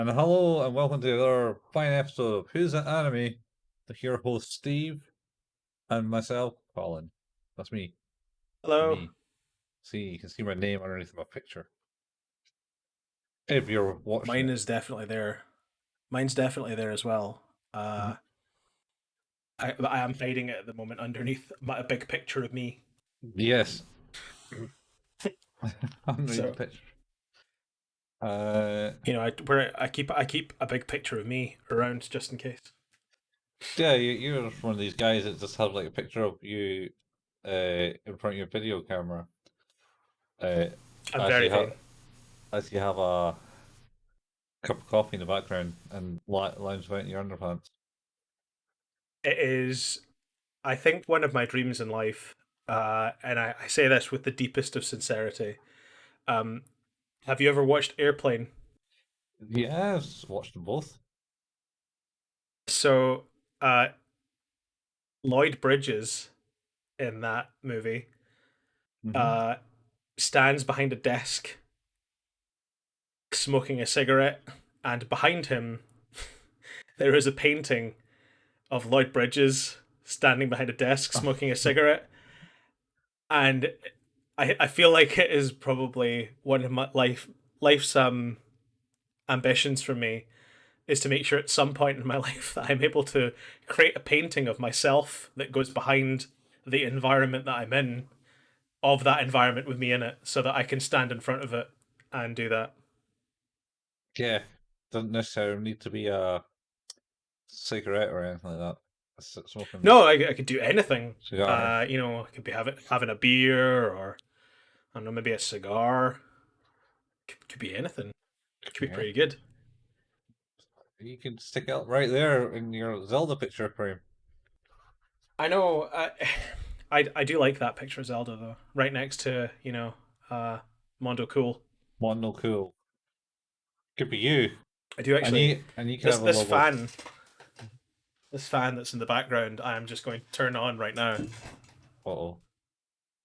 And hello and welcome to another fine episode of Who's That Anime? With your host Steve and myself, Colin. That's me. Hello. Me. See, you can see my name underneath my picture. If you're watching Mine it. is definitely there. Mine's definitely there as well. Mhm. I am hiding it at the moment underneath a big picture of me. Yes. Underneath the So picture. Uh, I keep a big picture of me around just in case. yeah, you're just one of these guys that just have like a picture of you in front of your video camera. Uh, I'm as very you have vain. as you have a cup of coffee in the background and lounge about in your underpants. It is, I think, one of my dreams in life, and I say this with the deepest of sincerity. Um, have you ever watched Airplane? Yeah, I've watched them both. So, uh, Lloyd Bridges in that movie Hmm. uh, stands behind a desk smoking a cigarette, and behind him there is a painting of Lloyd Bridges standing behind a desk smoking a cigarette. And I feel like it is probably one of my life's ambitions for me is to make sure at some point in my life that I'm able to create a painting of myself that goes behind the environment that I'm in, of that environment with me in it, so that I can stand in front of it and do that. Yeah, doesn't necessarily need to be a cigarette or anything like that. Smoking No, I could do anything. cigar. I could be having a beer, or I don't know, maybe a cigar. Could be anything. Could be Yeah, pretty good. you can stick it right there in your Zelda picture frame. I know. I do like that picture of Zelda though, right next to uh, Mondo Cool. Mono cool. Could be you, I do and actually. you can This have a this logo. fan this fan that's in the background, I am just going to turn on right now. Oh,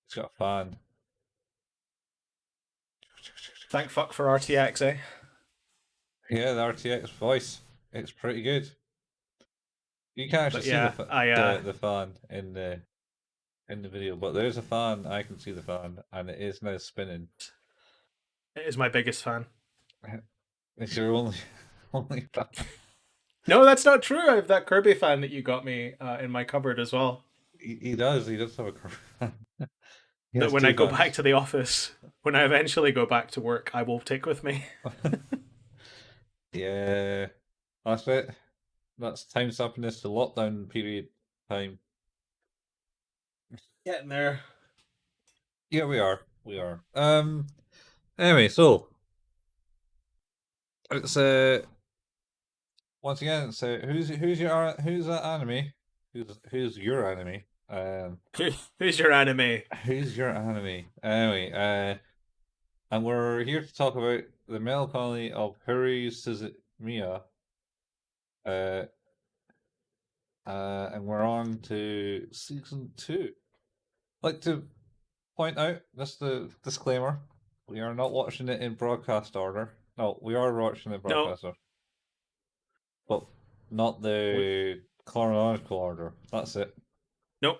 it's got a fan. Thank fuck for RTX, eh? Yeah, the RTX voice. It's pretty good. You can't actually But see the yeah, the fan in the video, but there's a fan. I can see the fan, and it is now spinning. it is my biggest fan. It's your only only fan. No, that's not true. I have that Kirby fan that you got me in my cupboard as well. He does. He does have a curve. He That has when I two go back fans. to the office, when I eventually go back to work, I will take with me. Yeah, that's it. That's time stopping this to lockdown period time. Getting there. Yeah, we are. We are. Anyway, so it's once again, so who's that anime? Who's your anime? Who's your anime? Who's your anime? Anyway, and we're here to talk about the Melancholy of Haruhi Suzumiya. Uh, and we're on to season two. I'd like to point out, just the disclaimer, we are not watching it in broadcast order. No, we are watching it in No, broadcast order, but not we, the chronological order. That's it. nope.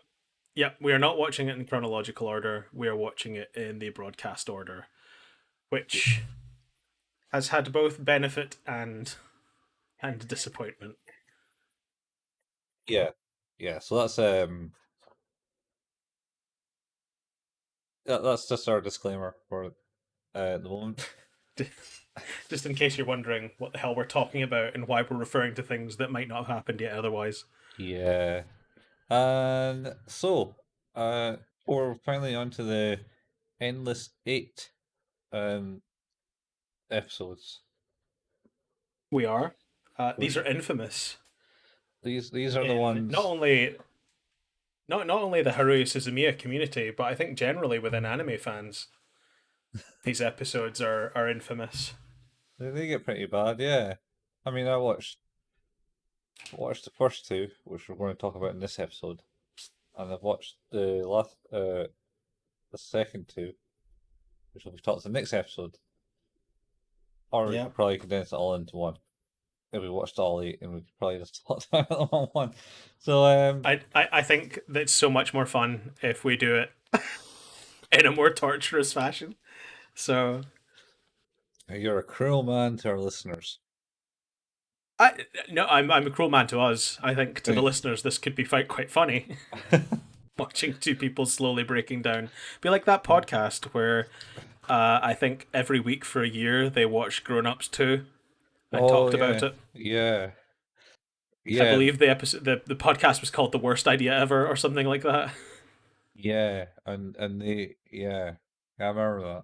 Yeah, we are not watching it in chronological order. We are watching it in the broadcast order, which has had both benefit and disappointment. Yeah, yeah. So that's just our disclaimer for the moment. Just in case you're wondering what the hell we're talking about and why we're referring to things that might not have happened yet otherwise. Yeah, and so uh, we're finally on to the endless eight um episodes. We are. These are Which infamous these are the in ones. not only the Haruhi Suzumiya community, but I think generally within anime fans, these episodes are infamous. They get pretty bad, yeah. I mean, watched the first two, which we're going to talk about in this episode, and I've watched the second two, which will be talked in the next episode, or we Yeah. could probably condense it all into one. if we watched all 8, and we could probably just talk about them all one. So I think that's so much more fun if we do it in a more torturous fashion. So you're a cruel man to our listeners. I'm a cruel man to us. I think to the listeners this could be quite funny. Watching two people slowly breaking down. Be like that podcast where I think every week for a year they watched Grown Ups 2 and talked about it. Yeah. I believe the podcast was called The Worst Idea Ever or something like that. Yeah, and they I remember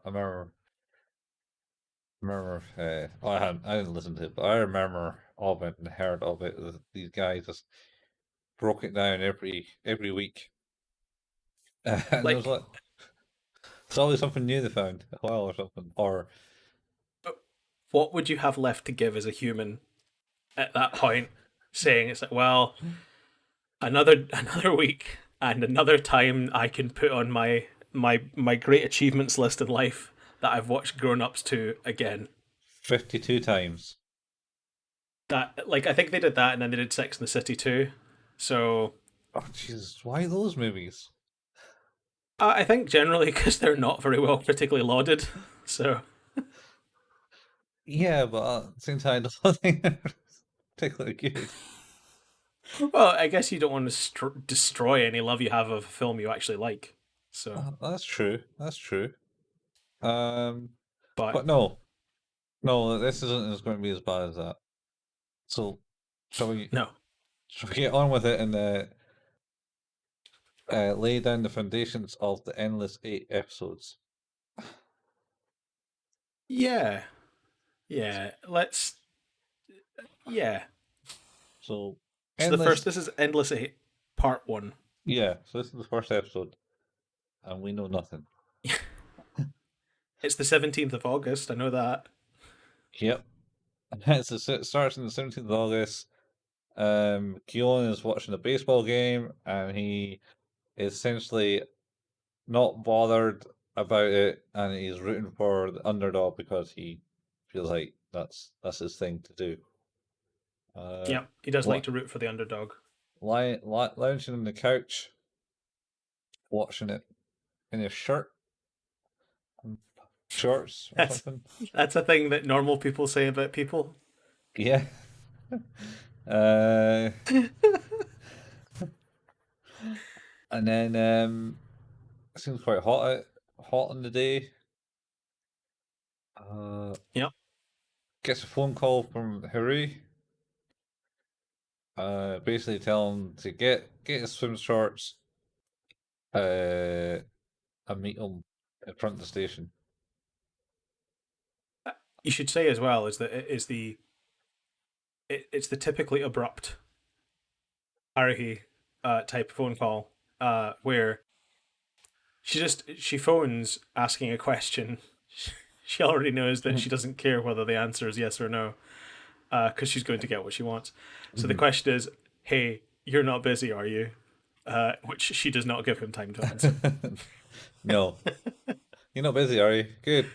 that. I didn't listen to it, but I remember of it and heard of it. These guys just broke it down every week, and it was Like, like it's always something new they found as well, or something. Or what would you have left to give as a human at that point? Saying it's like, well, another week and another time I can put on my great achievements list in life that I've watched Grown Ups 2 again. 52 times. That, like, I think they did that and then they did Sex in the City too. So Oh Jesus, why those movies? I think generally because they're not very well critically lauded. So Yeah, but at the same time, I don't think they're particularly good. well, I guess you don't want to destroy any love you have of a film you actually like. So, That's true. That's true. Um, but but no, this isn't going to be as bad as that. So, shall we? no. Shall we get on with it and lay down the foundations of the endless 8 episodes? Yeah. Yeah. Let's. Yeah. So, So the endless. first, this is Endless 8, Part 1. Yeah. So this is the first episode, and we know nothing. It's the 17th of August, I know that. Yep. So it starts on the 17th of August. Keon is watching a baseball game, and he is essentially not bothered about it, and he's rooting for the underdog because he feels like that's his thing to do. Yep, he does Li- like to root for the underdog. Lounging on the couch, watching it in his shirt and shorts or That's something. that's a thing that normal people say about people. Yeah. Uh, and then it seems quite hot in the day. Yep. Gets a phone call from Haruhi. Basically telling him to get his swim shorts. And meet him in front of the station. You should say as well is that it's the typically abrupt Haruhi type phone call where she phones asking a question. She already knows that she doesn't care whether the answer is yes or no because she's going to get what she wants. So the question is, hey, you're not busy, are you? Which she does not give him time to answer. No. You're not busy, are you? Good.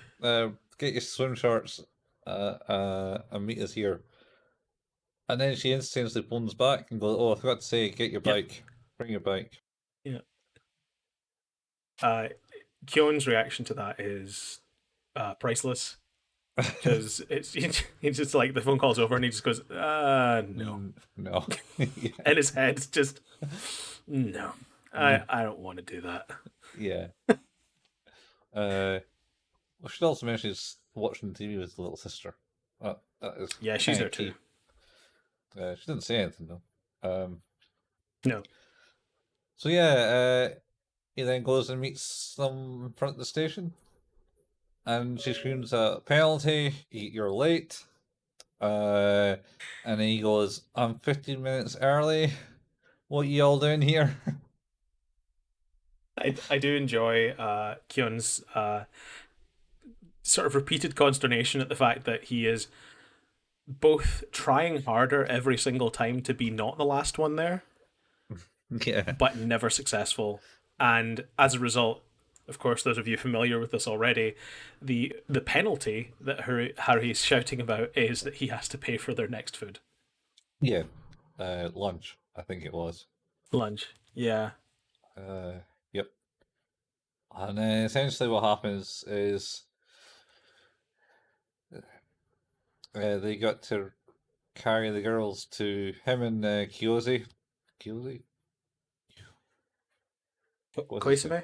Get your swim shorts and meet us here. And then she instantly phones back and goes, "Oh, I forgot to say, get your bike. Bring your bike." Yeah. Kyone's reaction to that is priceless because he's just like the phone call's over and he just goes, no. No. Yeah. And his head's just, no, I don't want to do that. Yeah. We should also mention he's watching TV with his little sister. That is Yeah, she's there key. too. She didn't say anything though. No. So yeah, he then goes and meets them in front of the station, and she screams a penalty. You're late. And he goes, "I'm 15 minutes early. What you all doing here?" I do enjoy Kyun's sort of repeated consternation at the fact that he is both trying harder every single time to be not the last one there, Yeah. but never successful. And as a result, of course, those of you familiar with this already, the penalty that Haruhi is shouting about is that he has to pay for their next food. Yeah, lunch, I think it was. Lunch. Yeah. Yep. And essentially, what happens is they got to carry the girls to him and Kiyoshi. Kiyoshi? What's his name? Koizumi?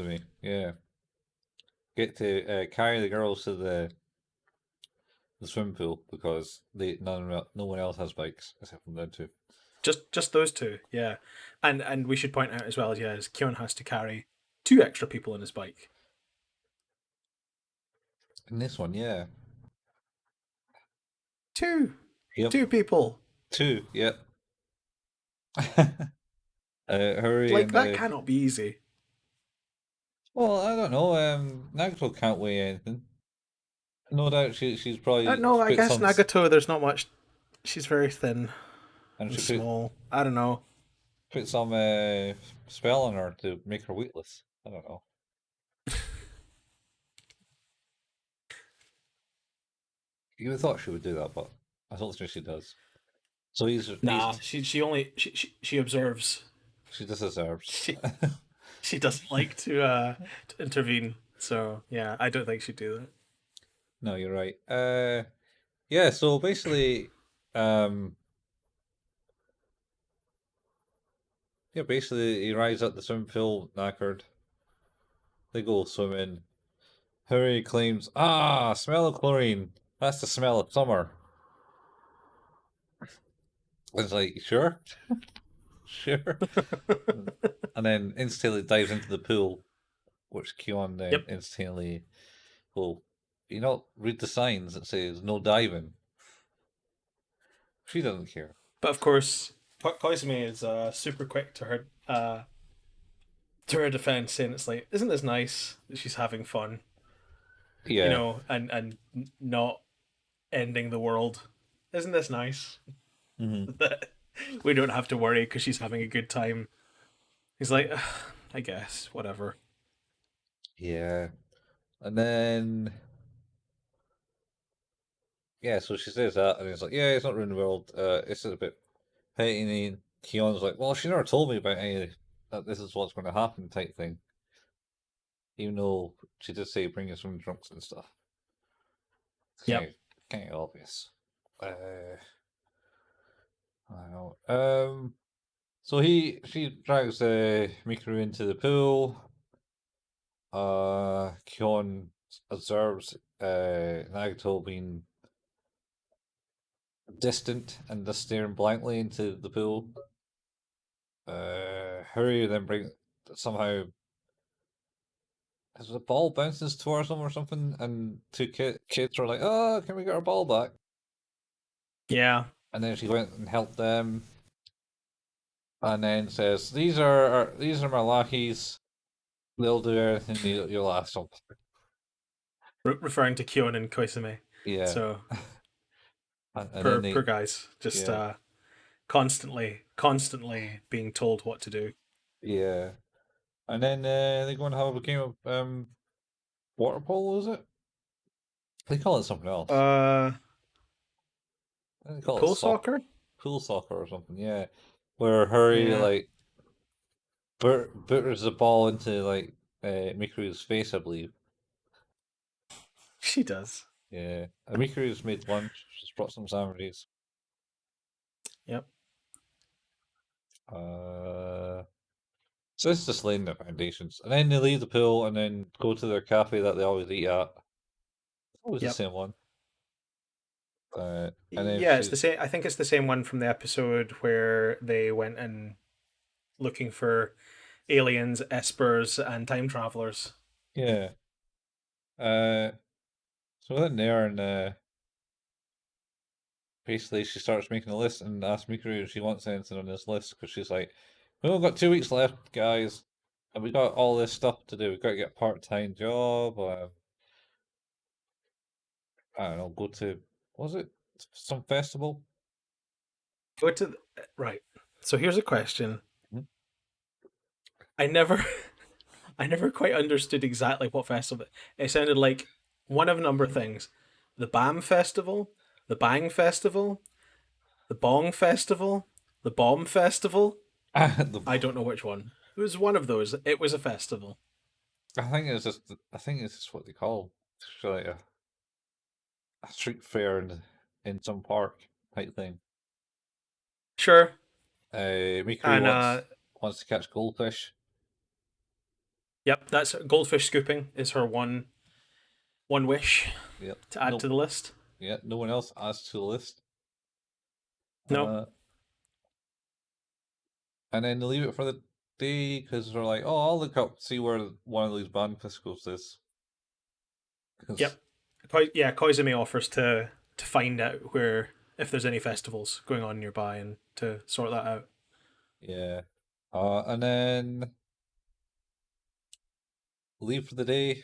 Koizumi. Yeah. Get to carry the girls to the swimming pool because no one else has bikes except from them two. Just those two, yeah. And we should point out as well, yeah, is Kyon has to carry two extra people on his bike. In this one, yeah. Two. Yep. Two people. Two, yep. Hurry Like and that cannot be easy. well, I don't know. Nagito can't weigh anything. No doubt she's probably No, I put guess some Nagato, there's not much. She's very thin and and she small. I don't know. put some spell on her to make her weightless. I don't know. You would have thought she would do that, but I don't think she does. So he's Nah, she only she observes. she just deserves. She she doesn't like to intervene. So yeah, I don't think she'd do that. No, you're right. Yeah. So basically, um, yeah, basically he arrives at the swimming pool knackered. They go swimming. Harry claims, smell of chlorine. That's the smell of summer. It's like, sure, sure. And then instantly dives into the pool, which Kyon then Yep. instantly, well, you know, read the signs that says no diving. She doesn't care. But of course, Koizumi is super quick to her defense, saying it's like, isn't this nice that she's having fun, Yeah. and not ending the world? Isn't this nice Hmm. that we don't have to worry because she's having a good time? He's like, I guess whatever. Yeah. And then, yeah, so she says that, and it's like, yeah, it's not ruining the world. It's just a bit petty. And Kyon's like, well, she never told me about any that this is what's going to happen type thing. Even though she did say bring us some drunks and stuff. Yep. Kind of obvious. I don't know. So she drags Mikuru into the pool. Kyon observes Nagato being distant and just staring blankly into the pool. Hurry then bring somehow as the ball bounces towards them or something, and two kids are like, "Oh, can we get our ball back?" Yeah. And then she went and helped them, and then says, these are my lackeys. They'll do everything you'll ask them." Referring to Kyon and Koizumi. Yeah, So and then per they guys, just yeah constantly being told what to do. yeah, and then they go and have a game of water polo. Is it? They call it something else. Uh, They call it Pool soccer. pool soccer or something. Yeah, where Hurry Yeah, like butters the ball into like Mikuru's face, I believe. she does. Yeah, and Mikuru's made lunch. She's brought some sandwiches. Yep. Uh, so this is just laying the foundations, and then they leave the pool and then go to their cafe that they always eat at. Always the Yep. same one. And then Yeah, it's the she's same. I think it's the same one from the episode where they went and looking for aliens, espers, and time travelers. yeah. Uh, so then there and basically she starts making a list and asks Mikuru if she wants anything on this list because she's like, "We only got 2 weeks left, guys, and we got all this stuff to do. We got to get a part-time job. I don't know, go to was it some festival? Go to right. So here's a question. Mhm. I never, I never quite understood exactly what festival. It sounded like one of a number of things: the BAM Festival, the Bang Festival, the Bong Festival, the Bomb Festival. the, I don't know which one. It was one of those. It was a festival. I think it's just what they call it's like a street fair in some park type thing. Sure. Mikuru And wants to catch goldfish. yep, that's goldfish scooping is her one wish Yep. to add to No. the list. Yeah. No one else adds to the list. No. Uh, and then they leave it for the day because they're like, oh, I'll look up see where one of these band festivals is. Because Yep. Yeah, Koizumi offers to find out where if there's any festivals going on nearby and to sort that out. yeah. And then leave for the day.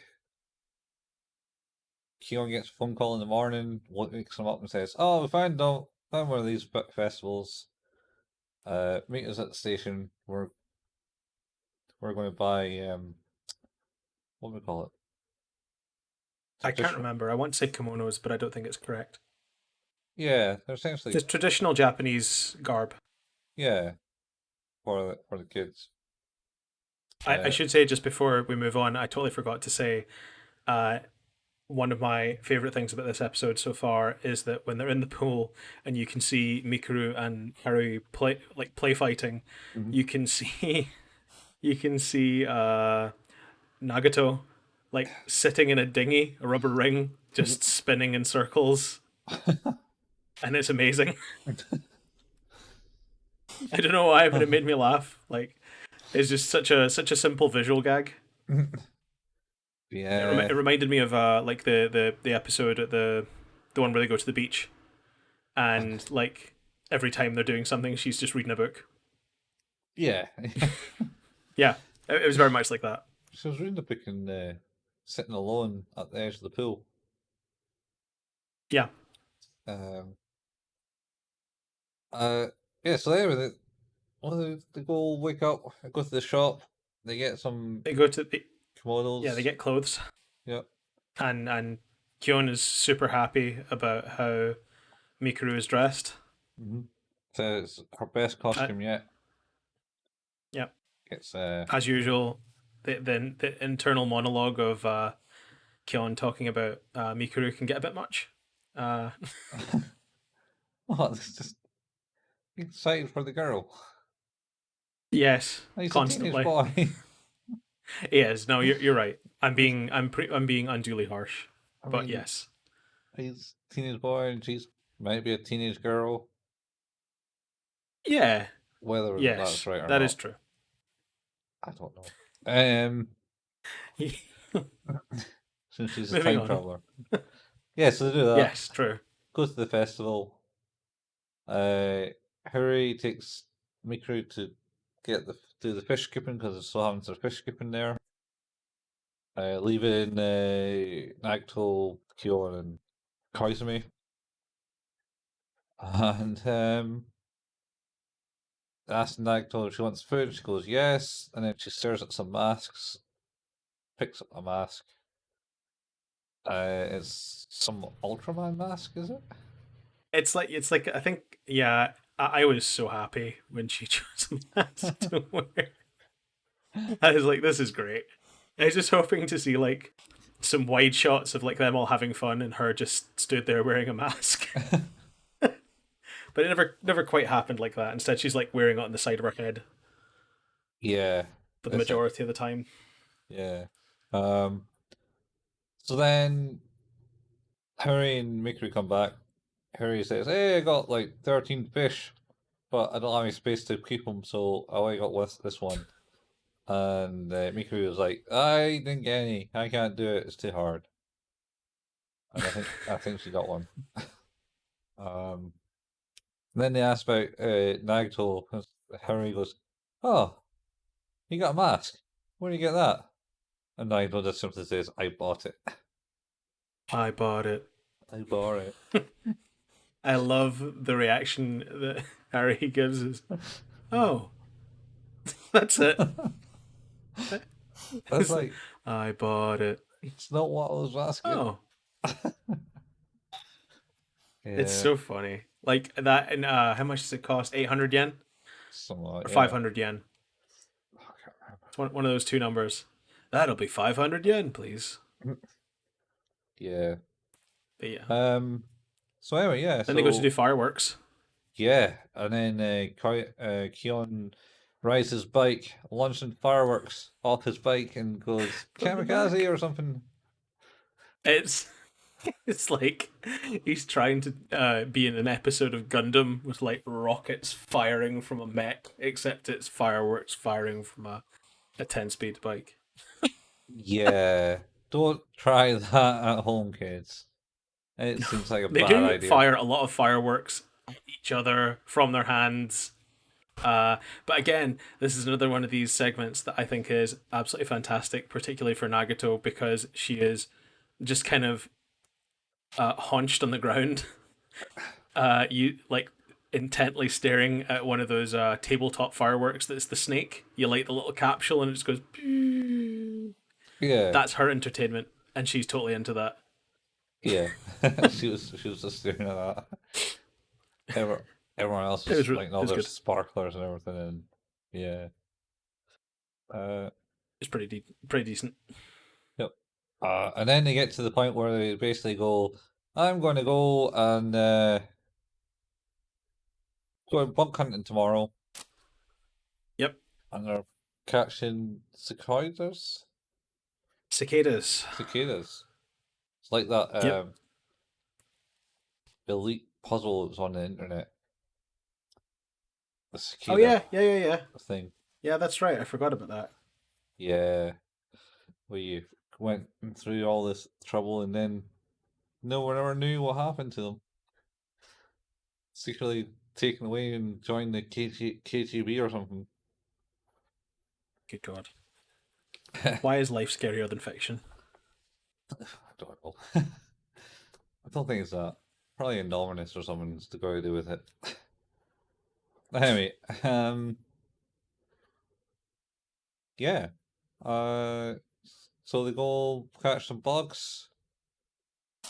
Keon gets a phone call in the morning, wakes him up and says, "Oh, we found one of these festivals. Meet us at the station. We're going to buy what do we call it? I can't Traditional. remember. I want to say kimonos, but I don't think it's correct. Yeah, they're essentially It's traditional Japanese garb. yeah for the kids. I Uh, should say just before we move on, I totally forgot to say uh, one of my favorite things about this episode so far is that when they're in the pool and you can see Mikuru and Haruhi play fighting, mhm. you can see you can see Nagato like sitting in a dinghy, a rubber ring, just spinning in circles, and it's amazing. I don't know why, but it made me laugh. Like it's just such a simple visual gag. It Yeah, reminded me of like the episode at the one where they go to the beach and like every time they're doing something, she's just reading a book. yeah. Yeah, it was very much like that. She was reading the book and sitting alone at the edge of the pool. Yeah, Um, uh, yeah. So anyway, well, they go wake up, go to the shop, they get some they go to the, yeah they Komodos. get clothes Yep. and Kyon is super happy about how Mikuru is dressed. Mm-hmm. So it's her best Uh, costume yet. yeah, Gets as usual, the internal monologue of Kyon talking about Mikuru can get a bit much. Uh, oh, it's just excited for the girl. yes, He's a teenage constantly. boy. He is. No, you're right. I'm being unduly harsh, I but mean, yes, he's a teenage boy and she's maybe a teenage girl. yeah, Whether that's yes, right or that is not, true. I don't know. Um, since she's a Moving time on. traveler. Yeah, so they do that. Yes, true. Go to the festival. Uh, Harry takes Mikuru to get do the fish skipping because it's still having some fish skipping there. Leaving Nagito, Kyo, and Koizumi. And asks Nagito if she wants food. She goes yes, and then she stares at some masks, picks up a mask. It's some Ultraman mask, is it? It's like I think yeah. I was so happy when she chose a mask to wear. I was like, this is great. I was just hoping to see like some wide shots of like them all having fun and her just stood there wearing a mask. But it never quite happened like that. Instead, she's like wearing it on the side of her head Yeah, for the that's it. majority of the time. Yeah. Um. So then Harry and Mikuru come back. Harry says, "Hey, I got like 13 fish, but I don't have any space to keep them, so I only got this one." And Mikuru was like, "I didn't get any. I can't do it. It's too hard." And I think she got one. Um. Then they asked about Nagito. Harry goes, "Oh, you got a mask. Where do you get that?" And Nigel just simply says, "I bought it. I bought it. I bought it." I love the reaction that Harry gives. Is oh, that's it. That's like, I bought it. it's not what I was asking. Oh, it's Yeah, so funny. Like that. And how much does it cost? 800 yen something like or yeah. 500 yen? I can't It's one of those two numbers. That'll be 500 yen, please. remember. Yeah. But yeah. Um. So anyway, yeah. Then they go to do So fireworks. yeah, and then Keon rides his bike, launching fireworks off his bike, and goes From the kamikaze back. or something. It's it's like he's trying to be in an episode of Gundam with like rockets firing from a mech, except it's fireworks firing from a 10 speed bike. Yeah, don't try that at home, kids. It seems like a They bad do idea. fire a lot of fireworks at each other from their hands. But again, this is another one of these segments that I think is absolutely fantastic, particularly for Nagato, because she is just kind of haunched on the ground, you like intently staring at one of those tabletop fireworks that's the snake. You light the little capsule and it just goes. Pew. Yeah, That's her entertainment, and she's totally into that. yeah. She was just doing that. Everyone, everyone else It was was lighting it all was their good. sparklers and everything, and yeah. Uh, It's pretty decent. yep. And then they get to the point where they basically go, "I'm going to go and go bug hunting tomorrow," Yep, and they're catching cicadas. cicadas. It's like that Yep. elite puzzle that was on the internet, the Oh cicada yeah. thing. Yeah, that's right. I forgot about that. Yeah, where you went through all this trouble and then no one ever knew what happened to them. Secretly taken away and joined the KGB or something. Good God. I Why is life scarier than fiction? don't know. I don't think it's that. Probably anonymous or something's to go to do with it. Anyway, yeah. Uh, so they go catch some bugs.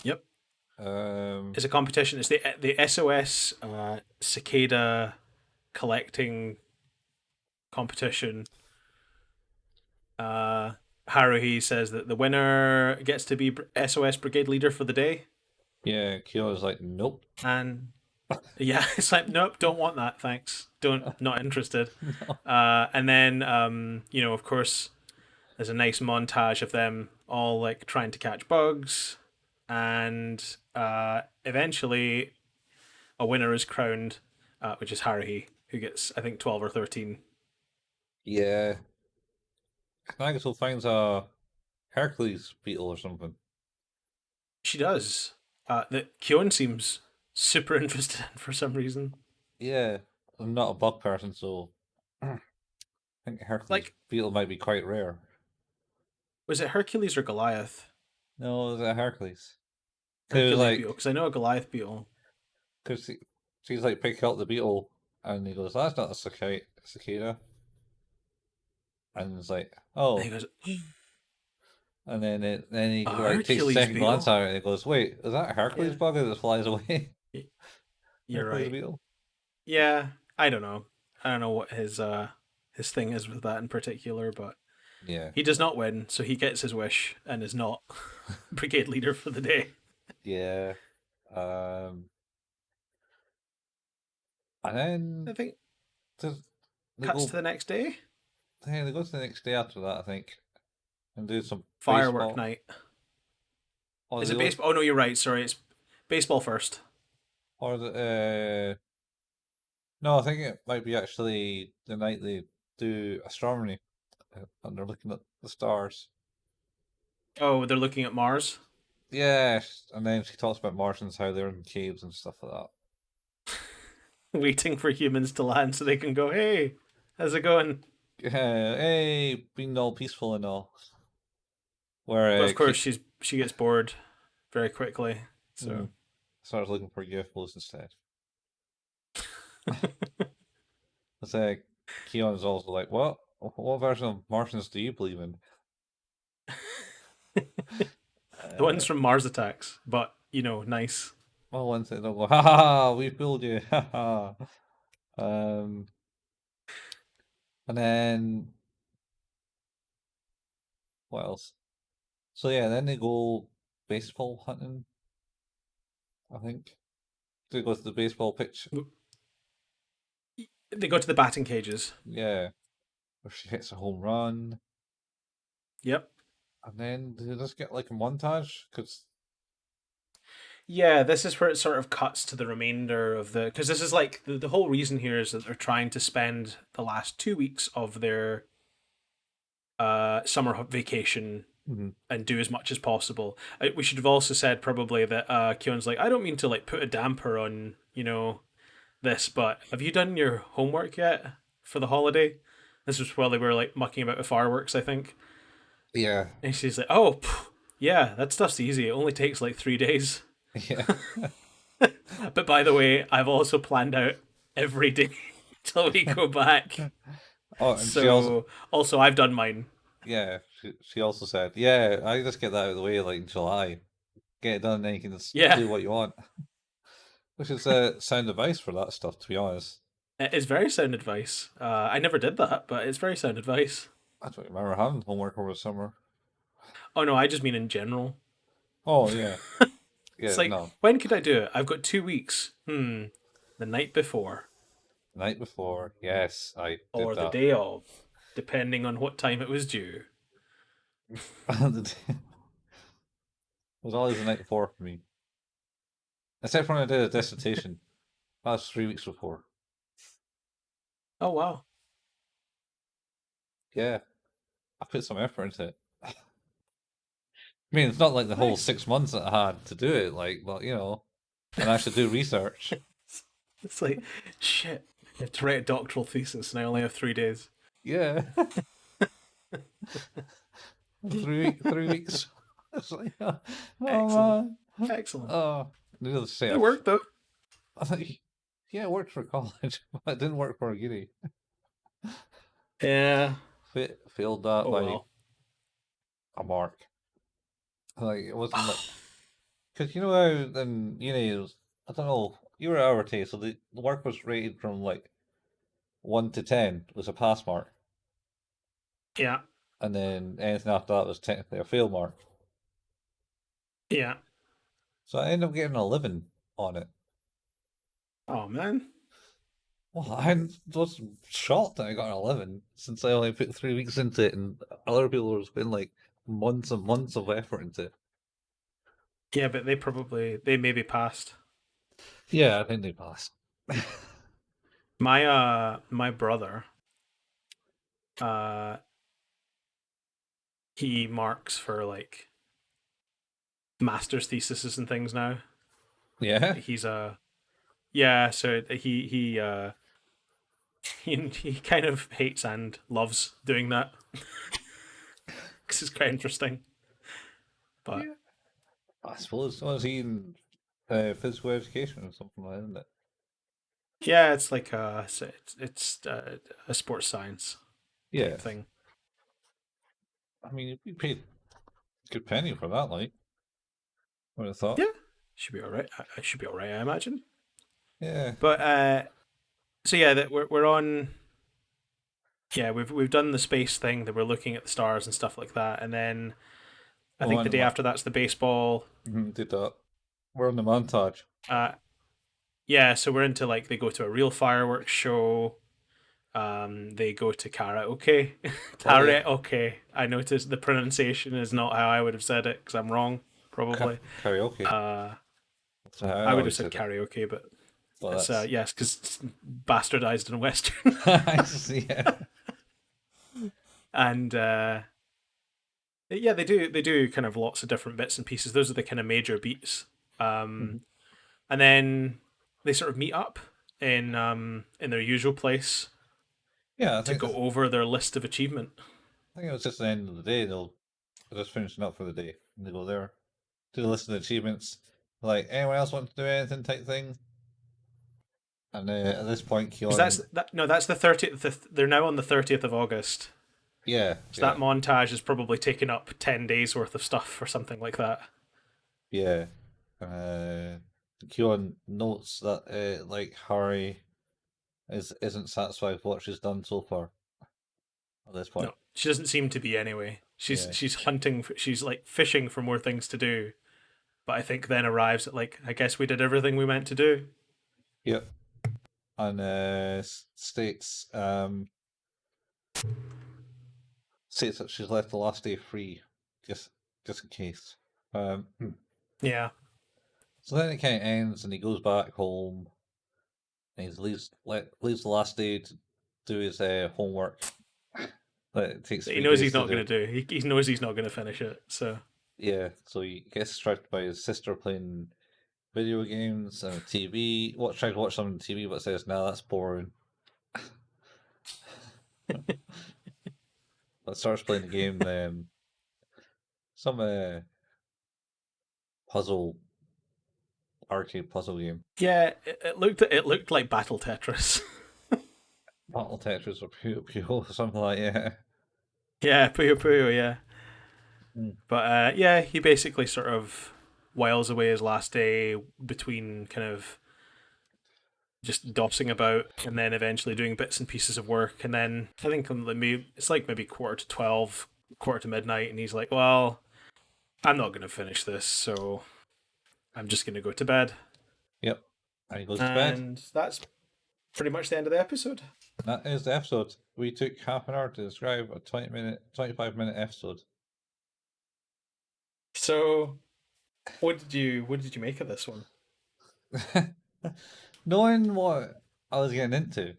Yep. Um, It's a competition. It's the SOS cicada collecting competition. Uh, Haruhi says that the winner gets to be SOS brigade leader for the day, yeah, Kyo's like, nope. and yeah, it's like nope, don't want that, thanks, don't not interested. No. And then of course, there's a nice montage of them all like trying to catch bugs, and eventually a winner is crowned, which is Haruhi, who gets I think 12 or 13. Yeah. Nagato finds a Hercules beetle or something. She does. That Kyon seems super interested in for some reason. Yeah. I'm not a bug person, so I think Hercules Like, beetle might be quite rare. was it Hercules or Goliath? No, it's a Hercules. Cause Hercules beetle, like, because I know a Goliath beetle. cause she's like picking up the beetle, and he goes, "That's not a cicada," and it's like, And he "Oh," goes, then he a like takes a Hercules second glance beetle? at it, and he goes, "Wait, is that a Hercules Yeah, bug that flies away?" you're Hercules right. beetle. Yeah, I don't know. I don't know what his thing is with that in particular, but Yeah, he does not win, so he gets his wish and is not brigade leader for the day. yeah. Um, and I then think there's- they cuts to go. the next day. Hey, they go to the next day after that, I think, and do some Firework baseball. night. Or Is they it go, baseball? Oh no, you're right. Sorry, it's baseball first. or no, I think it might be actually the night they do astronomy, and they're looking at the stars. Oh, they're looking at Mars. Yes, and then she talks about Martians, how they're in caves and stuff like that. Waiting for humans to land so they can go, hey, how's it going? Yeah, hey, being all peaceful and all. But Where of course, she gets bored very quickly. So starts looking for UFOs instead. It's like Keon's also like, what version of Martians do you believe in? The ones Uh, from Mars Attacks, but nice. well, once they don't go, ha ha ha, we fooled you, ha ha. Um, and then what else? So yeah, then they go baseball hunting. I think they go to the baseball pitch. They go to the batting cages. Yeah, where she hits a home run, Yep. and then they just get like a montage because Yeah, this is where it sort of cuts to the remainder of the because this is like the whole reason here is that they're trying to spend the last 2 weeks of their summer vacation and do as much as possible. We should have also said probably that Kion's like, I don't mean to like put a damper on this, but have you done your homework yet for the holiday? This was while they were like mucking about with fireworks, I think. yeah, And she's like, oh, yeah, that stuff's easy. It only takes like 3 days. yeah. But by the way, I've also planned out every day till we go back. Oh, and she also So also I've done mine. yeah, she also said, yeah, I just get that out of the way like in July, get it done, then you can just Yeah, do what you want. Which is sound advice for that stuff, to be honest. it is very sound advice. I never did that, but it's very sound advice. I don't remember having homework over the summer. Oh no, I just mean in general. Oh yeah, It's yeah, like, no, when could I do it? I've got 2 weeks. The night before the night before. Yes, I did or the that. day of, depending on what time it was due. It was always the night before for me, except when I did a dissertation. That was 3 weeks before. Oh wow. Yeah, I put some effort into it. I mean, it's not like the whole Nice. 6 months that I had to do it, like, but and I should do research. It's like, shit. I have to write a doctoral thesis and I only have 3 days. Yeah, 3 weeks. It's like, oh Excellent. man, Excellent. oh, needless to say, It worked though. I think, yeah, it worked for college, but it didn't work for uni. Yeah. Failed that Oh by well. a mark. Like it wasn't like because you know how in uni it was, I don't know, you were at our T, so the work was rated from like 1 to 10 was a pass mark, Yeah. and then anything after that was technically a fail mark. Yeah. So I ended up getting 11 on it. Oh man. Well, I was shocked that I got an 11 since I only put 3 weeks into it, and other people were spending like months and months of effort into it. Yeah, but they maybe passed. Yeah, I think they passed. My brother, uh he marks for like master's theses and things now. Yeah, He's a yeah, so he kind of hates and loves doing that because it's quite interesting. But yeah. I suppose so. Was he in physical education or something like that, isn't it? yeah, it's like it's a sports science Yeah. type thing. I mean, you paid a good penny for that, like, I would have thought. Yeah, should be all right. I should be all right, I imagine. Yeah. But so yeah, that we're on. Yeah, we've done the space thing that we're looking at the stars and stuff like that, and then I Oh, think the and day after that's the baseball. did that. We're on the montage. Uh, yeah, so we're into like they go to a real fireworks show. They go to karaoke. Oh, yeah. Karaoke. I noticed the pronunciation is not how I would have said it because I'm wrong, probably. Karaoke. Uh, That's how I I would have always said said it. karaoke, but Well, it's that's. yes, because it's bastardized in Western. I see, yeah. And yeah, they do kind of lots of different bits and pieces. Those are the kind of major beats. Mhm. And then they sort of meet up in their usual place Yeah, to go over their list of achievement. I think it was just the end of the day. They're just finishing up for the day, and they go there, do the list of the achievements. Like anyone else want to do anything type thing. And at this point, Because that's Keon, that no, that's the 30th. They're now on the 30th of August. Yeah, So that yeah, montage is probably taking up 10 days worth of stuff or something like that. yeah. Uh, Kyon notes that like Harry isn't satisfied with what she's done so far at this point. No, she doesn't seem to be anyway. She's Yeah. she's hunting, she's like fishing for more things to do. But I think then arrives at like, I guess we did everything we meant to do. Yep. And states that she's left the last day free, just just in case. Yeah, So then it kind of ends, and he goes back home, and leaves the last day to do his homework that it takes he three knows days he's to not do. going to do. He knows he's not going to finish it. So Yeah, so he gets distracted by his sister playing video games and TV. Tries to watch something on TV, but says, "Nah, that's boring." But starts playing the game, some puzzle arcade puzzle game. yeah, it looked like Battle Tetris. Battle Tetris or Puyo Puyo, something like yeah. Yeah, Puyo Puyo, yeah. Mm. But yeah, he basically sort of whiles away his last day between kind of just dossing about and then eventually doing bits and pieces of work. And then I think it's like maybe quarter to 12, quarter to midnight, and he's like, well, I'm not going to finish this, so I'm just going to go to bed. Yep. And he goes to bed. And that's pretty much the end of the episode. That is the episode. We took half an hour to describe a 20-minute, 25-minute episode. So, what did you make of this one? Knowing what I was getting into,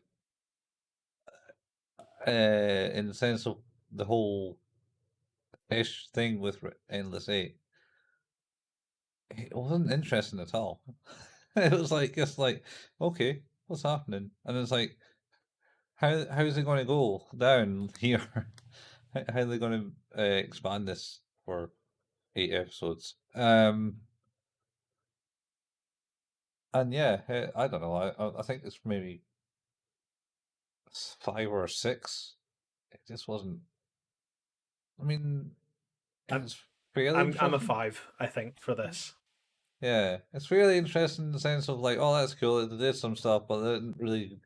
in the sense of the whole ish thing with Endless Eight, it wasn't interesting at all. It was like just like, okay, what's happening? And it's like, how's it going to go down here? How are they going to expand this for 8 episodes? And yeah, I don't know. I think it's maybe 5 or 6. It just wasn't. I mean, I'm it's fairly I'm a interesting. 5, I think, for this. Yeah, it's really interesting in the sense of like, oh, that's cool. They did some stuff, but they didn't really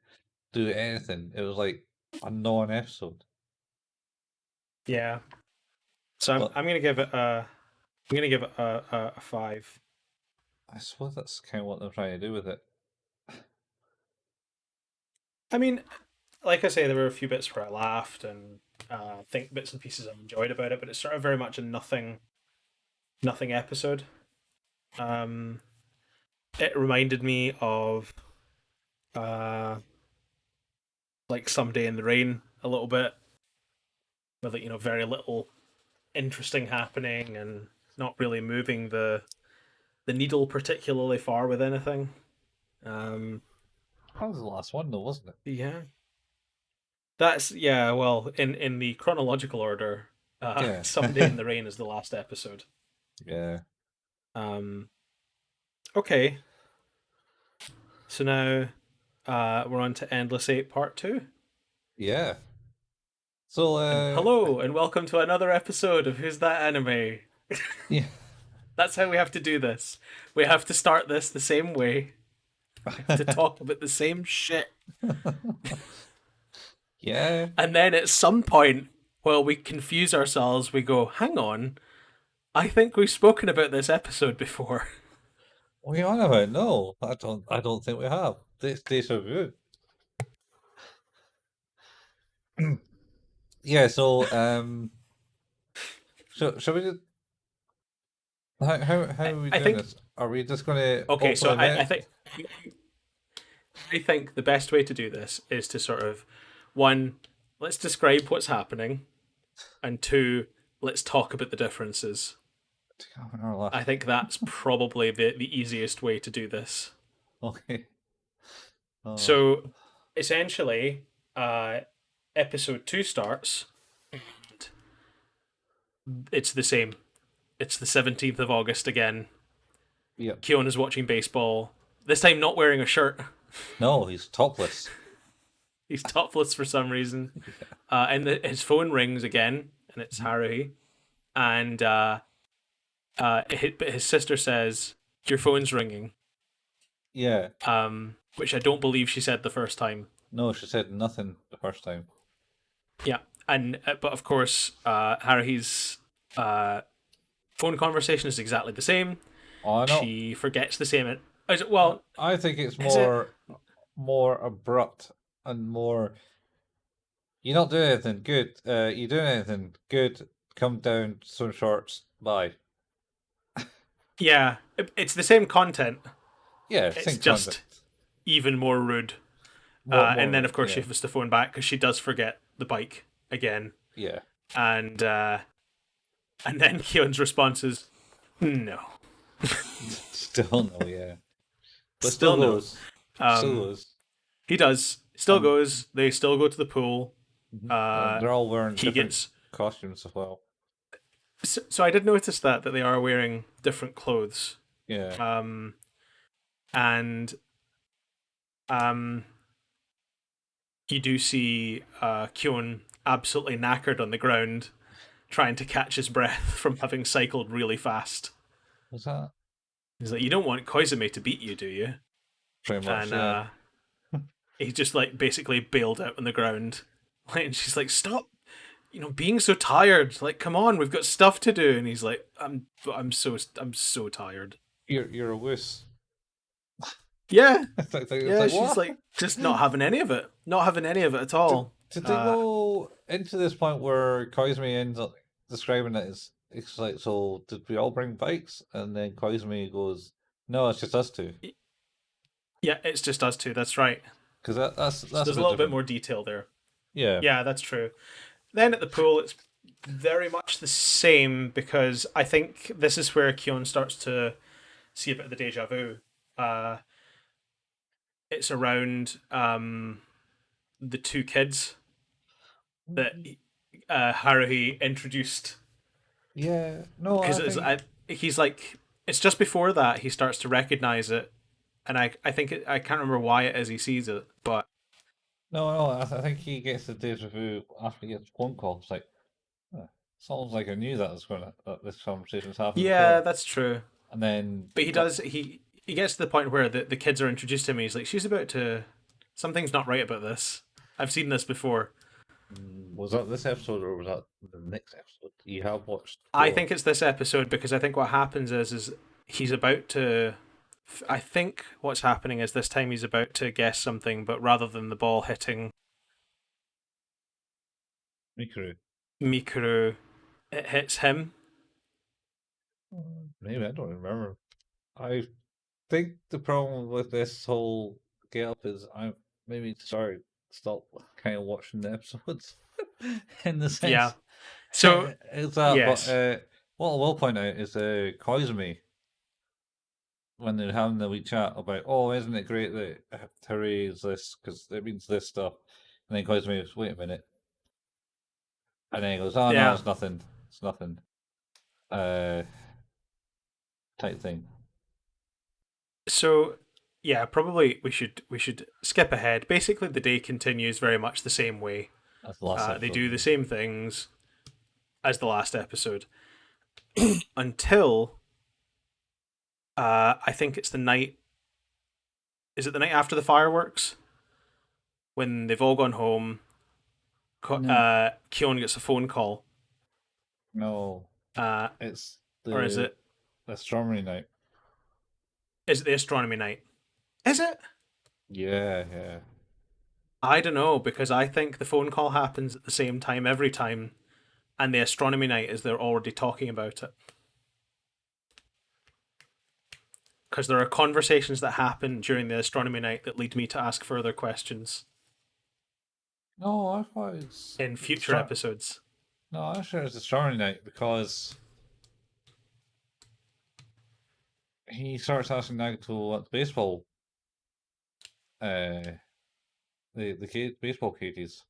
do anything. It was like a non-episode. Yeah. So I'm But I'm gonna give it a 5. I suppose that's kind of what they're trying to do with it. I mean, like I say, there were a few bits where I laughed and think bits and pieces I enjoyed about it, but it's sort of very much a nothing episode. Um, it reminded me of uh, like Someday in the Rain a little bit, with very little interesting happening and not really moving the needle particularly far with anything. Um, That was the last one, though, wasn't it? yeah, that's yeah. Well, in the chronological order, Yeah. Someday in the Rain is the last episode. Yeah. Um, okay, so now we're on to Endless Eight Part 2. Yeah. So, And hello, and welcome to another episode of Who's That Anime? yeah. That's how we have to do this. We have to start this the same way. We have to talk about the same shit. Yeah. And then at some point, while we confuse ourselves, we go, hang on, I think we've spoken about this episode before. What are you on about? No, I don't think we have. This deja vu. Yeah. So, shall we just how are we I doing think, this? Are we just going to okay, open so a I bit? think the best way to do this is to sort of, one, let's describe what's happening, and two, let's talk about the differences. Half an hour left. I think that's probably the easiest way to do this. Okay. Oh. So essentially, episode 2 starts. It's the same. It's the 17th of August again. Yep. Kyona's watching baseball. This time not wearing a shirt. No, he's topless. He's topless for some reason. And his phone rings again, and it's Haruhi. And but his sister says, "Your phone's ringing," Yeah. which I don't believe she said the first time. No, she said nothing the first time. Yeah, and but of course, Haruhi's phone conversation is exactly the same. Oh, no. She forgets the same. Well, I think it's is it? more abrupt and more. You're not doing anything good. You're doing anything good. Come down, swim shorts. Bye. Yeah, it's the same content. Yeah, It's same content. just even more rude. More And then, rude. of course, she Yeah, has to phone back because she does forget the bike again. yeah. And and then Keon's response is, "No, Still no. Yeah, but still still no." goes. Still Um, goes. he does. Still And goes. They still go to the pool. they're all wearing He different gets. costumes as well. So I did notice that they are wearing different clothes. Yeah. Um, and um, you do see Kyon absolutely knackered on the ground, trying to catch his breath from having cycled really fast. Was that He's like, "You don't want Koizumi to beat you, do you?" pretty much? And Yeah. he just like basically bailed out on the ground. And she's like, "Stop, being so tired. Like, come on, we've got stuff to do." And he's like, I'm so tired." You're a wuss. Yeah, It's yeah. like She's what? like just not having any of it. Not having any of it at Did, all. did they go into this point where Koizumi ends up describing it as it's like, so did we all bring bikes? And then Koizumi goes, no, it's just us two. Yeah, it's just us two. That's right. Because So that's a there's a bit little bit different. more detail there. Yeah. Yeah, that's true. Then at the pool, it's very much the same because I think this is where Kyon starts to see a bit of the deja vu. Uh, it's around the two kids that Haruhi introduced Yeah. No, I because think he's like it's just before that he starts to recognize it, and I think I can't remember why it is he sees it, but no, I think he gets the deja vu after he gets a phone call. It's like, huh, sounds like I knew that this conversation's happened yeah, before. that's true. And then But he gets to the point where the kids are introduced to him. And he's like, she's about to something's not right about this. I've seen this before. was that this episode or was that the next episode? You have watched I four. think it's this episode because I think what happens is he's about to. I think what's happening is this time he's about to guess something, but rather than the ball hitting Mikuru. Mikuru, it hits him. Maybe I don't remember. I think the problem with this whole get up is I'm maybe sorry stop kind of watching the episodes in the Yeah. sense So is that but yes. what I will point out is Koizumi when they're having the wee chat about oh isn't it great that Terry is this because it means this stuff and then Koizumi goes wait a minute and then he goes oh no Yeah. it's nothing uh type thing. So yeah, probably we should skip ahead. Basically, the day continues very much the same way. That's the last They episode. do the same things as the last episode until I think it's the night. Is it the night after the fireworks when they've all gone home? No, Kyon gets a phone call, no, uh, it's or is the it astronomy night. is it the astronomy night? Is it? Yeah, yeah. I don't know because I think the phone call happens at the same time every time, and the astronomy night is they're already talking about it. Because there are conversations that happen during the astronomy night that lead me to ask further questions No, I thought it's in future start. episodes. No, I'm sure it's astronomy night because he starts asking Nagato what baseball, uh, baseball cages.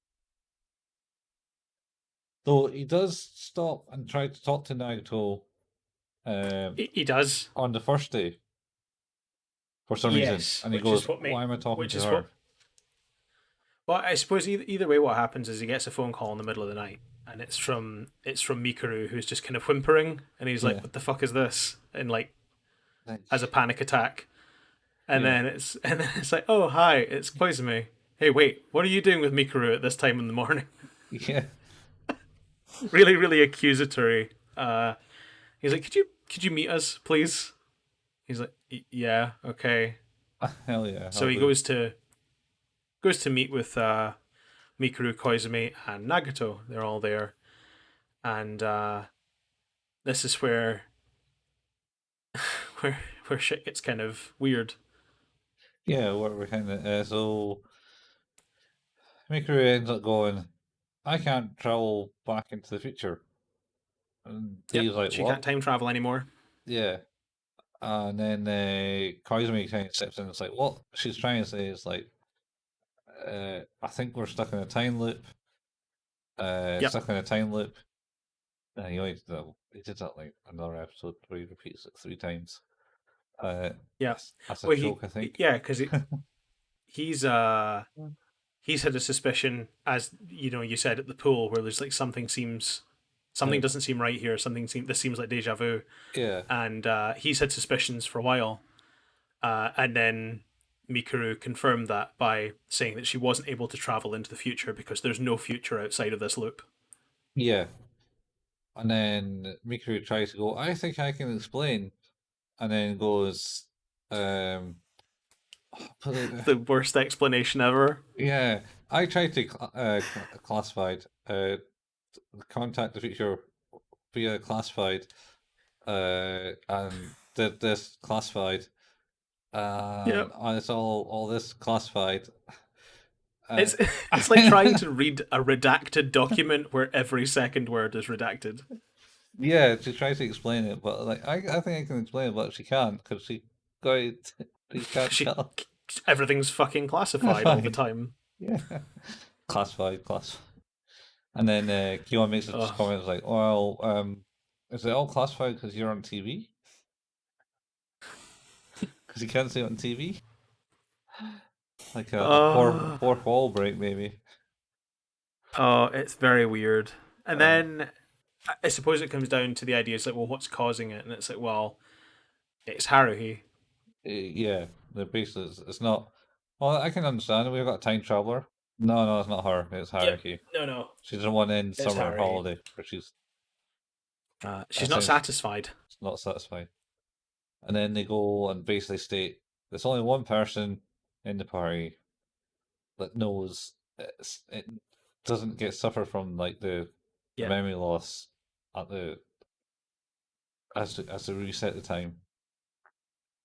Though he does stop and try to talk to Nagato, He does. on the first day for some reason, Yes, and he which is goes, what "Why make am I talking which to is what her?" Well, I suppose either way, what happens is he gets a phone call in the middle of the night, and it's from Mikuru, who's just kind of whimpering, and he's like, Yeah. "What the fuck is this?" And like has a Like, panic attack, and yeah. then it's like, "Oh hi, it's Koizumi. Hey, wait, what are you doing with Mikuru at this time in the morning?" Yeah. Really, really accusatory. He's like, "Could you meet us, please?" He's like, "Yeah, okay." Hell yeah, So I'll he do. goes to meet with Mikuru, Koizumi, and Nagato. They're all there, and this is where where shit gets kind of weird. Yeah, what we're kind of so Mikuru ends up going. I can't travel back into the future, and Yep, Dave's like, she can't what? time travel anymore. Yeah, and then Koizumi kind of steps in. And it's like, what she's trying to say is like, I think we're stuck in a time loop. Yep, Stuck in a time loop. And he did that like another episode where he repeats it 3 times. Uh, yep. that's a Well, joke, I think. yeah, because he's he's had a suspicion, as you said at the pool, where there's like something Uh, doesn't seem right here. This seems like deja vu, yeah, and he's had suspicions for a while. And then Mikuru confirmed that by saying that she wasn't able to travel into the future because there's no future outside of this loop. yeah. And then Mikuru tries to go, I think I can explain. And then goes, um, but The worst explanation ever. yeah, I tried to classified, contact the future via classified, and did this classified, Yeah. and it's all this classified. Uh, It's it's like trying to read a redacted document where every second word is redacted. yeah, she tries to explain it, but like I think I can explain it, but she can't because she got it, she can't She tell. Everything's fucking classified all the Classified, time. yeah, classified, classified. And then Keon makes this Ugh. comment like, "Well, is it all classified because you're on TV? Because you can't see it on TV? Like a Oh, fourth wall break, maybe." oh, it's very weird. And Uh, then I suppose it comes down to the idea. It's like, well, what's causing it? And it's like, well, it's Haruhi. yeah, the basically it's not. Well, I can understand. We've got a time traveler. No, no, it's not her. It's Yep. Haruki. No, no, She's the one in it's summer Haruhi. holiday where she's She's not essentially satisfied. not satisfied. And then they go and basically state there's only one person in the party that knows it doesn't get suffer from like the Yeah, memory loss at the as they reset the time,